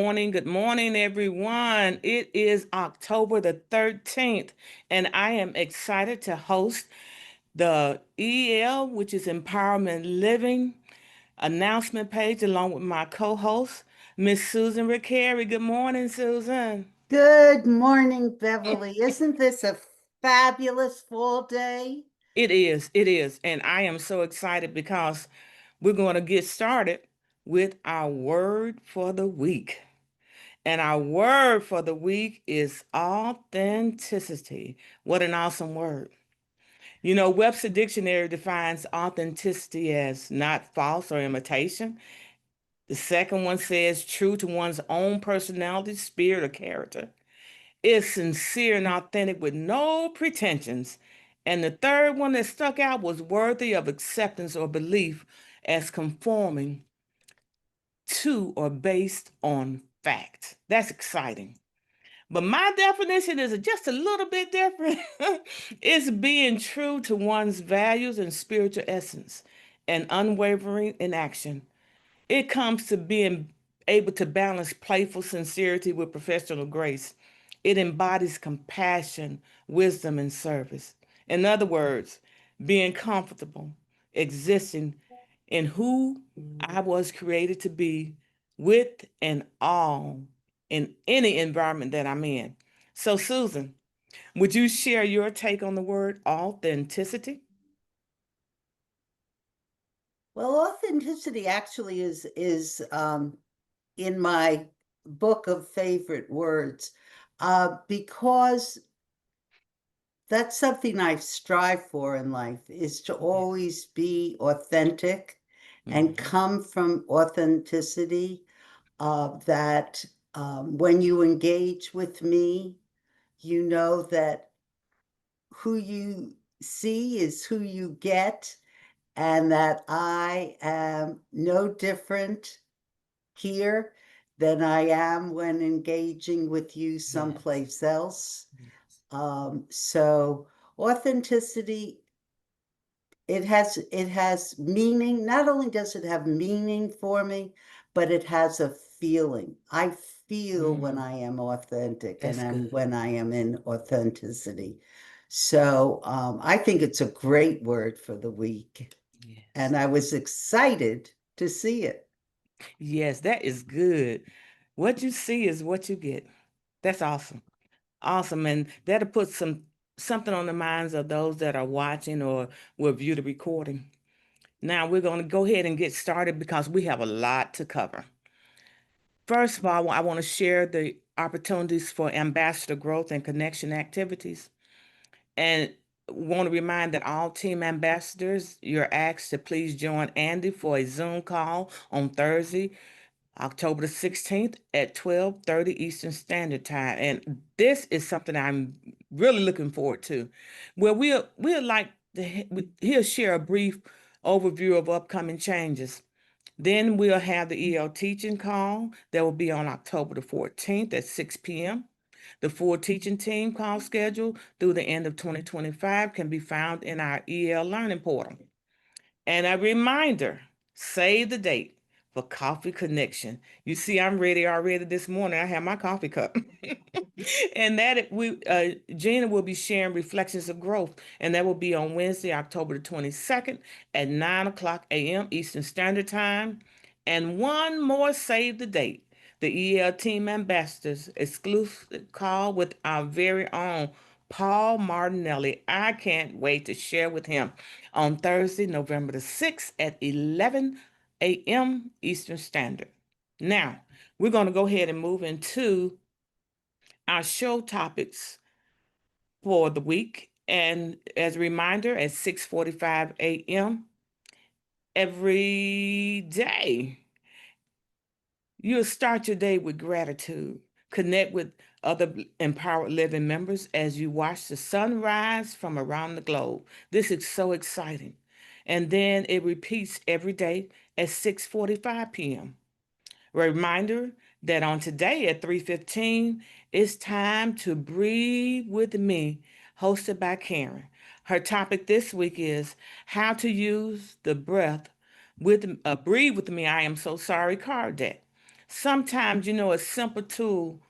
Good morning, everyone. It is October the 13th, and I am excited to host the EL, which is Empowerment Living announcement page, along with my co-host, Miss Susan Rickeri. Good morning, Susan. Good morning, Beverly. Isn't this a fabulous fall day? It is, and I am so excited because we're going to get started with our word for the week. And our word for the week is authenticity. What an awesome word. Webster Dictionary defines authenticity as not false or imitation. The second one says true to one's own personality, spirit, or character. It's sincere and authentic with no pretensions. And the third one that stuck out was worthy of acceptance or belief as conforming to or based on fact. That's exciting. But my definition is just a little bit different. It's being true to one's values and spiritual essence and unwavering in action. It comes to being able to balance playful sincerity with professional grace. It embodies compassion, wisdom, and service. In other words, being comfortable, existing in who I was created to be with and all in any environment that I'm in. So, Susan, would you share your take on the word authenticity? Well, authenticity actually is in my book of favorite words because that's something I strive for in life is to Yes. always be authentic and Hmm. come from authenticity. That when you engage with me, you know that who you see is who you get, and that I am no different here than I am when engaging with you Yes. someplace else. Yes. So authenticity, it has meaning. Not only does it have meaning for me, but it has a feeling. I feel when Mm, I am authentic that's and good. when I am in authenticity. So I think it's a great word for the week. Yes. And I was excited to see it. Yes, that is good. What you see is what you get. That's awesome. Awesome. And that'll put something on the minds of those that are watching or will view the recording. Now we're going to go ahead and get started because we have a lot to cover. First of all, I want to share the opportunities for ambassador growth and connection activities. And want to remind that all team ambassadors, you're asked to please join Andy for a Zoom call on Thursday, October the 16th at 12:30 Eastern Standard Time. And this is something I'm really looking forward to. Where we'll like to he'll share a brief overview of upcoming changes. Then we'll have the EL teaching call that will be on October the 14th at 6 p.m. The full teaching team call schedule through the end of 2025 can be found in our EL Learning Portal. And a reminder, save the date for Coffee Connection. You see, I'm ready already this morning. I have my coffee cup. And Gina will be sharing Reflections of Growth, and that will be on Wednesday, October the 22nd at 9 o'clock a.m. Eastern Standard Time. And one more save the date. The EL Team Ambassadors exclusive call with our very own Paul Martinelli. I can't wait to share with him on Thursday, November the 6th at 11 a.m. Eastern Standard. Now, we're going to go ahead and move into our show topics for the week. And as a reminder, at 6:45 a.m. every day, you'll start your day with gratitude. Connect with other empowered living members as you watch the sunrise from around the globe. This is so exciting. And then it repeats every day at 6:45 p.m. Reminder that on today at 3:15, it's time to breathe with me, hosted by Karen. Her topic this week is how to use the breath with breathe with me. I am so sorry card deck. Sometimes, a simple tool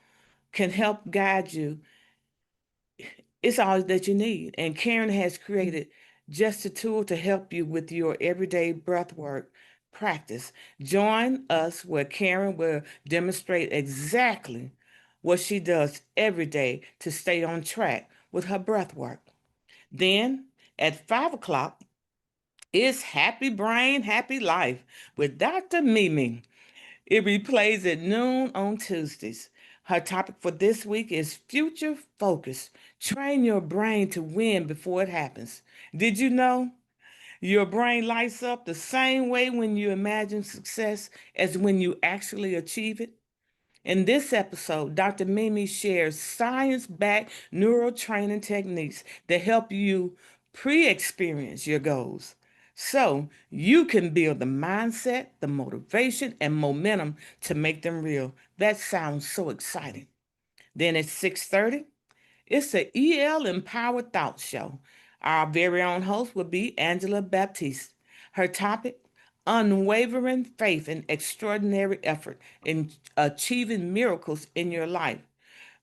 can help guide you. It's all that you need. And Karen has created just a tool to help you with your everyday breath work practice. Join us where Karen will demonstrate exactly what she does every day to stay on track with her breath work. Then at 5 o'clock is Happy Brain, Happy Life with Dr. Mimi. It replays at noon on Tuesdays. Her topic for this week is Future Focus. Train your brain to win before it happens. Did you know your brain lights up the same way when you imagine success as when you actually achieve it? In this episode, Dr. Mimi shares science backed neural training techniques that help you pre experience your goals so you can build the mindset, the motivation, and momentum to make them real. That sounds so exciting. Then at 6:30, it's the EL Empowered Thought Show. Our very own host will be Angela Baptiste. Her topic, unwavering faith and extraordinary effort in achieving miracles in your life.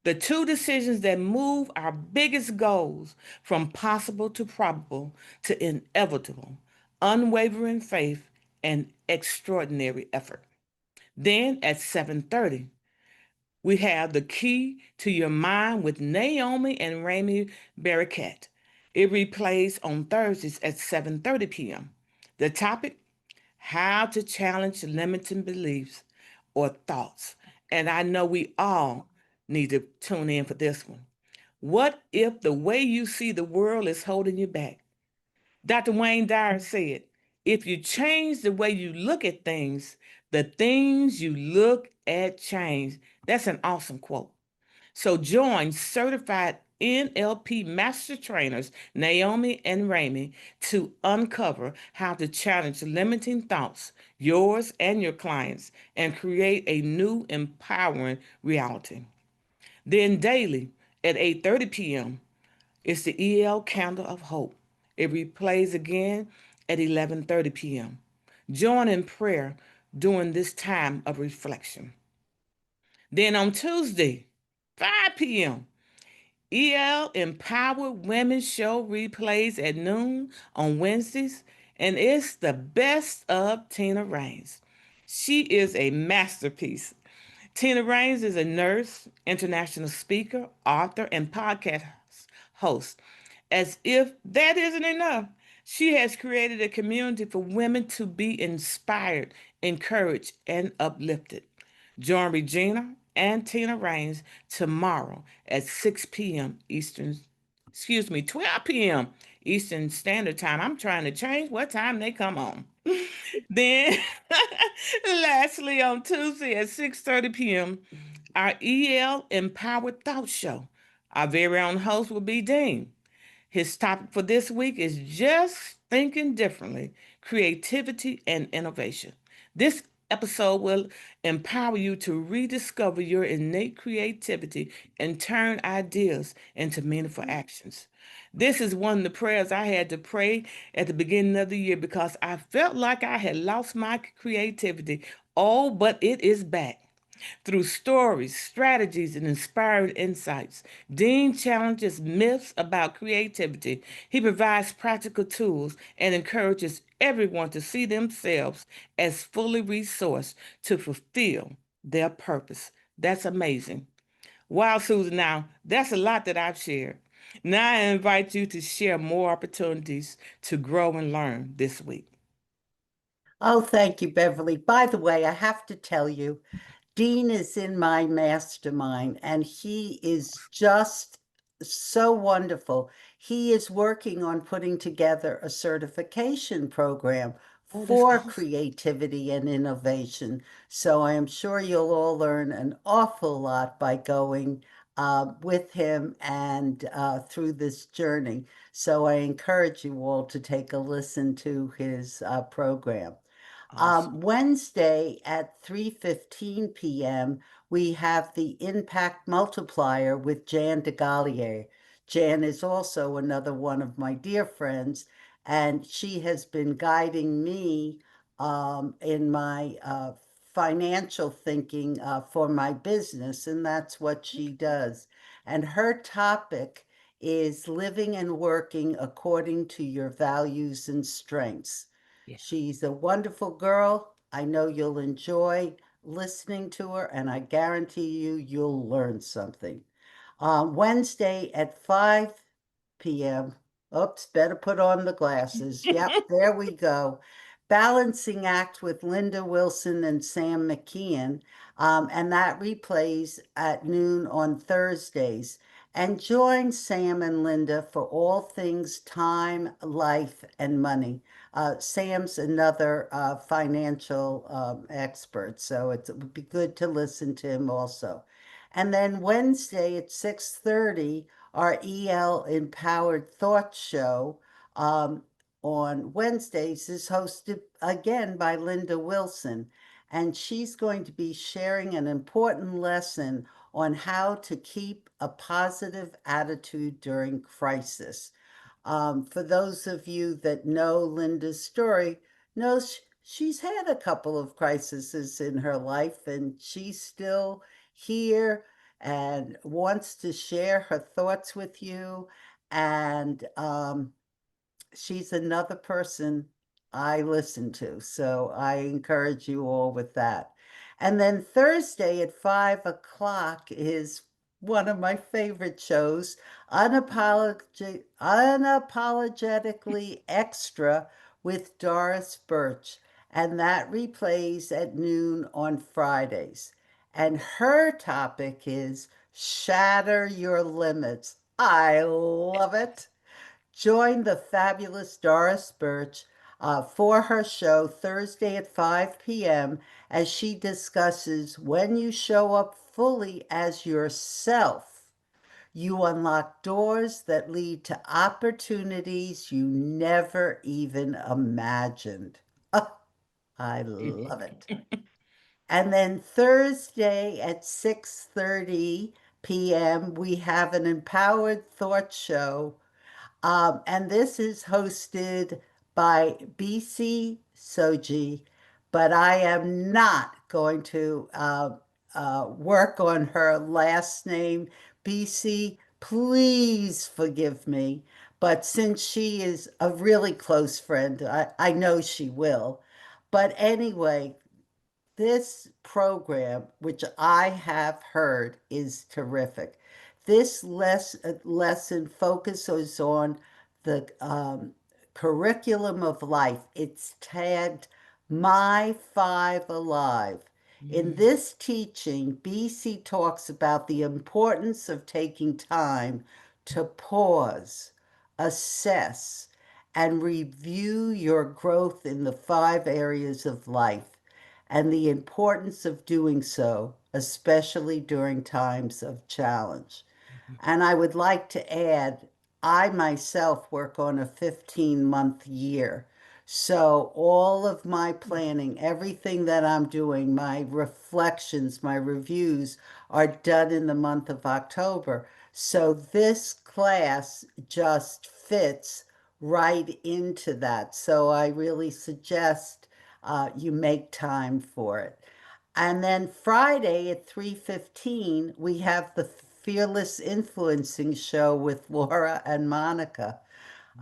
The two decisions that move our biggest goals from possible to probable to inevitable, unwavering faith and extraordinary effort. Then at 7:30, we have The Key to Your Mind with Naomi and Rami Barakat. It replays on Thursdays at 7:30 p.m. The topic, how to challenge limiting beliefs or thoughts. And I know we all need to tune in for this one. What if the way you see the world is holding you back? Dr. Wayne Dyer said, if you change the way you look at things, the things you look at change. That's an awesome quote. So join certified NLP master trainers Naomi and Rami to uncover how to challenge limiting thoughts, yours and your clients, and create a new empowering reality. Then daily at 8:30 p.m. it's the EL Candle of Hope. It replays again at 11:30 p.m. Join in prayer during this time of reflection. Then on Tuesday, 5 p.m., EL Empowered Women Show replays at noon on Wednesdays, and it's the best of Tina Raines. She is a masterpiece. Tina Raines is a nurse, international speaker, author, and podcast host. As if that isn't enough, she has created a community for women to be inspired, encouraged, and uplifted. Join Regina and Tina Raines tomorrow at 6 p.m. Eastern, 12 p.m. Eastern Standard Time. I'm trying to change what time they come on. Then, lastly, on Tuesday at 6:30 p.m., our EL Empowered Thought Show. Our very own host will be Dean. His topic for this week is just thinking differently, creativity and innovation. This episode will empower you to rediscover your innate creativity and turn ideas into meaningful actions. This is one of the prayers I had to pray at the beginning of the year because I felt like I had lost my creativity. Oh, but it is back. Through stories, strategies, and inspired insights, Dean challenges myths about creativity. He provides practical tools and encourages everyone to see themselves as fully resourced to fulfill their purpose. That's amazing. Wow, Susan, now that's a lot that I've shared. Now I invite you to share more opportunities to grow and learn this week. Oh, thank you, Beverly. By the way, I have to tell you, Dean is in my mastermind and he is just so wonderful. He is working on putting together a certification program Oh, that's for awesome. creativity and innovation. So I am sure you'll all learn an awful lot by going with him and through this journey. So I encourage you all to take a listen to his program. Awesome. Wednesday at 3:15 p.m., we have the Impact Multiplier with Jan DeGallier. Jan is also another one of my dear friends, and she has been guiding me in my financial thinking for my business, and that's what she does. And her topic is living and working according to your values and strengths. Yeah. She's a wonderful girl. I know you'll enjoy listening to her, and I guarantee you'll learn something. Wednesday at 5 p.m. Oops, better put on the glasses. Yep, there we go. Balancing Act with Linda Wilson and Sam McKeon. And that replays at noon on Thursdays. And join Sam and Linda for all things time, life, and money. Sam's another financial expert, so it would be good to listen to him also. And then Wednesday at 6:30, our EL Empowered Thought Show on Wednesdays is hosted again by Linda Wilson. And she's going to be sharing an important lesson on how to keep a positive attitude during crisis. For those of you that know Linda's story, knows she's had a couple of crises in her life, and she's still here and wants to share her thoughts with you. And she's another person I listen to. So I encourage you all with that. And then Thursday at 5 o'clock is one of my favorite shows, Unapologetically Extra with Doris Birch. And that replays at noon on Fridays. And her topic is Shatter Your Limits. I love it. Join the fabulous Doris Birch for her show Thursday at 5 p.m. as she discusses when you show up fully as yourself, you unlock doors that lead to opportunities you never even imagined. Oh, I love it. And then Thursday at 6:30 p.m., we have an Empowered Thought Show, and this is hosted by BC Soji, but I am not going to work on her last name. BC, please forgive me. But since she is a really close friend, I know she will. But anyway, this program, which I have heard is terrific. This lesson focuses on the curriculum of life. It's tagged My Five Alive. In Mm. this teaching, BC talks about the importance of taking time to pause, assess, and review your growth in the 5 areas of life and the importance of doing so, especially during times of challenge. And I would like to add, I myself work on a 15-month year. So all of my planning, everything that I'm doing, my reflections, my reviews are done in the month of October. So this class just fits right into that. So I really suggest you make time for it. And then Friday at 3:15, we have the Fearless Influencing Show with Laura and Monica.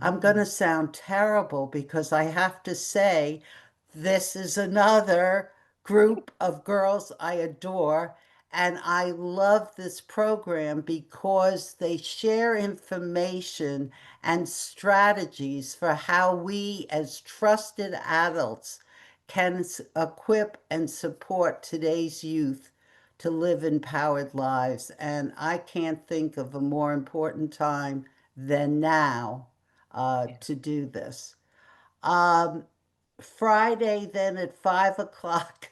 I'm going Mm. to sound terrible because I have to say this is another group of girls I adore. And I love this program because they share information and strategies for how we, as trusted adults, can equip and support today's youth to live empowered lives. And I can't think of a more important time than now Yeah. to do this. Um, Friday, then at 5 o'clock,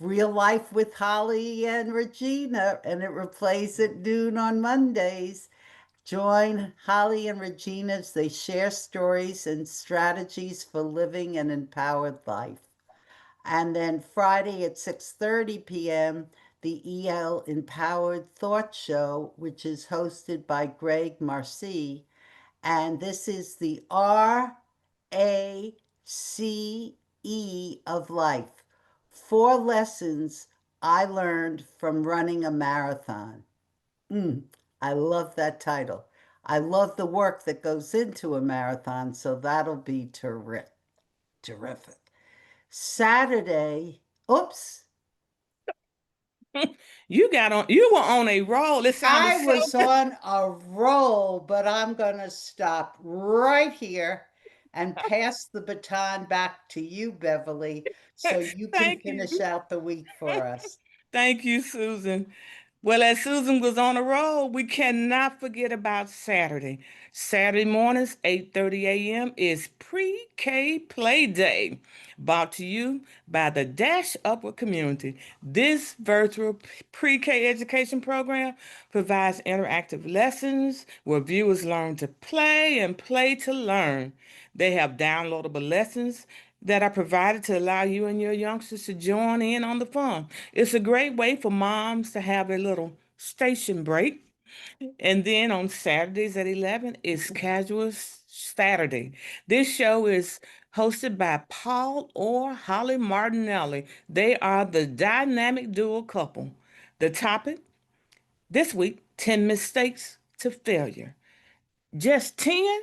Real Life with Holly and Regina, and it replays at noon on Mondays. Join Holly and Regina as they share stories and strategies for living an empowered life. And then Friday at 6:30 p.m., the EL Empowered Thought Show, which is hosted by Greg Marcy. And this is the RACE of life, 4 lessons I learned from running a marathon. I love that title. I love the work that goes into a marathon, so that'll be terrific. Saturday, oops, You were on a roll. It sounded I so was on a roll, but I'm going to stop right here and pass the baton back to you, Beverly, so you can Thank you. finish out the week for us. Thank you, Susan. Well, as Susan was on a roll, we cannot forget about Saturday. Saturday mornings, 8:30 a.m. is Pre-K Play Day, brought to you by the Dash Upward Community. This virtual pre-K education program provides interactive lessons where viewers learn to play and play to learn. They have downloadable lessons that are provided to allow you and your youngsters to join in on the fun. It's a great way for moms to have a little station break. And then on Saturdays at 11 is Casual Saturday. This show is hosted by Paul or Holly Martinelli. They are the dynamic dual couple. The topic this week, 10 mistakes to failure. Just 10?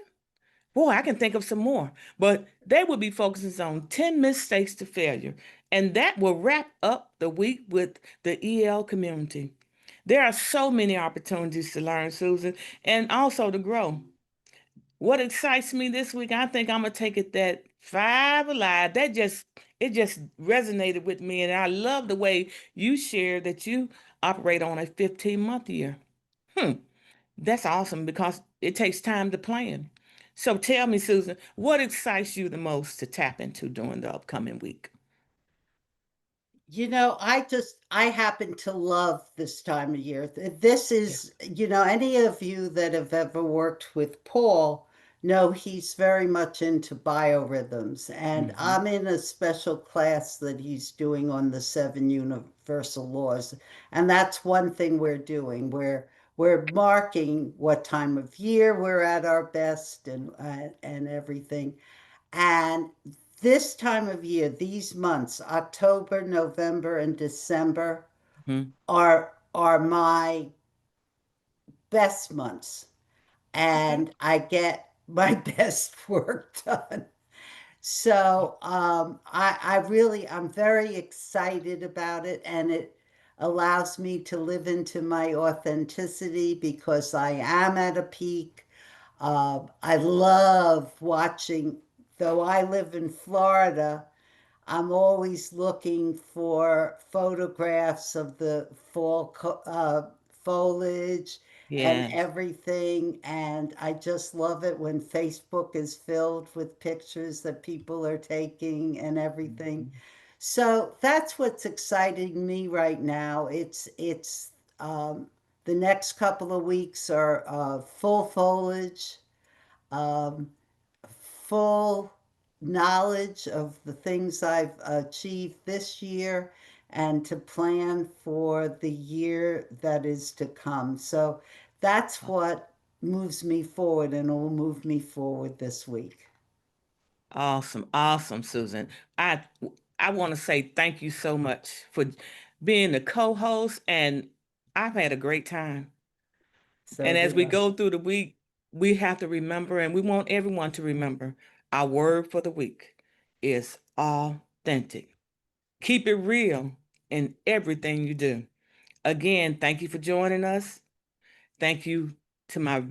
Boy, I can think of some more, but they will be focusing on 10 mistakes to failure. And that will wrap up the week with the EL community. There are so many opportunities to learn, Susan, and also to grow. What excites me this week, I think I'm gonna take it that Five Alive. It just resonated with me, and I love the way you share that you operate on a 15-month year. Hmm. That's awesome because it takes time to plan. So tell me, Susan, what excites you the most to tap into during the upcoming week? I happen to love this time of year. This Yeah. is, any of you that have ever worked with Paul know he's very much into biorhythms. And Hmm. I'm in a special class that he's doing on the 7 universal laws. And that's one thing we're doing. We're marking what time of year we're at our best and everything. And this time of year, these months, October, November, and December, Hmm. are my best months. Okay. And I get my best work done. So I'm very excited about it, and it allows me to live into my authenticity because I am at a peak. I love watching, though I live in Florida, I'm always looking for photographs of the foliage and Yes. everything. And I just love it when Facebook is filled with pictures that people are taking and everything. Mhm. So that's what's exciting me right now. Um, the next couple of weeks are full foliage. Um, Full knowledge of the things I've achieved this year and to plan for the year that is to come. So that's what moves me forward and will move me forward this week. Awesome. Awesome, Susan. I I want to say thank you so much for being the co-host, and I've had a great time. So And as do we I. go through the week, we have to remember, and we want everyone to remember, our word for the week is authentic. Keep it real in everything you do. Again, thank you for joining us. Thank you to my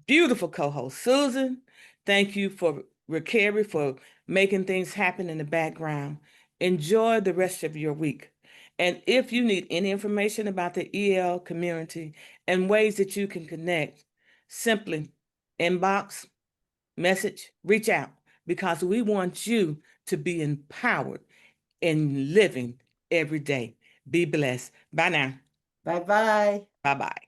beautiful co-host, Susan. Thank you for Ricari for making things happen in the background. Enjoy the rest of your week. And if you need any information about the EL community and ways that you can connect, simply inbox, message, reach out because we want you to be empowered in living every day. Be blessed. Bye now. Bye bye. Bye bye.